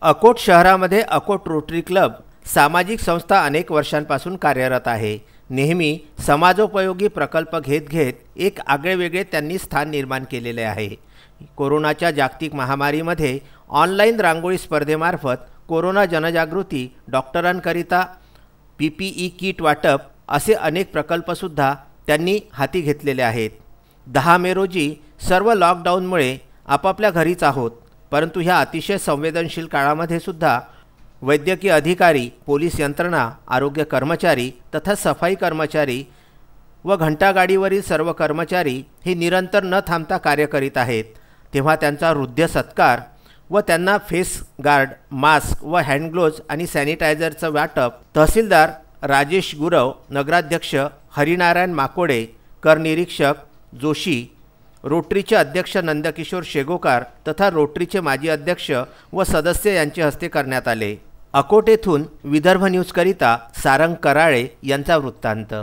अकोट शहरामध्ये Akot rotary club सामाजिक संस्था अनेक वर्षांपासून कार्यरत आहे। नेहमी समाजोपयोगी प्रकल्प घेत एक आगळेवेगळे त्यांनी स्थान निर्माण केलेले आहे। कोरोनाच्या जागतिक महामारीमध्ये ऑनलाईन रांगोळी स्पर्धेमार्फत कोरोना जनजागृती, डॉक्टरांकरिता PPE किट वाटप असे अनेक प्रकल्पसुद्धा त्यांनी हाती घेतलेले आहेत। 10 मे रोजी सर्व लॉकडाऊनमुळे आपापल्या घरीच आहोत, परंतु ह्या अतिशय संवेदनशील काळामध्ये सुद्धा वैद्यकीय अधिकारी, पोलीस यंत्रणा, आरोग्य कर्मचारी तथा सफाई कर्मचारी व घंटागाडीवरील सर्व कर्मचारी हे निरंतर न थांबता कार्य करीत आहेत। तेव्हा त्यांचा हृदय सत्कार व त्यांना फेस गार्ड, मास्क व हँड ग्लोव्ज आणि सॅनिटायझरचं वाटप तहसीलदार राजेश गुरव, नगराध्यक्ष हरिनारायण माकोडे, कर निरीक्षक जोशी, रोटरीचे अध्यक्ष नंदकिशोर शेगोकार तथा रोटरीचे माजी अध्यक्ष व सदस्य यांच्या हस्ते करण्यात आले। अकोट येथून विदर्भ न्यूजकरिता सारंग कराळे यांचा वृत्तांत।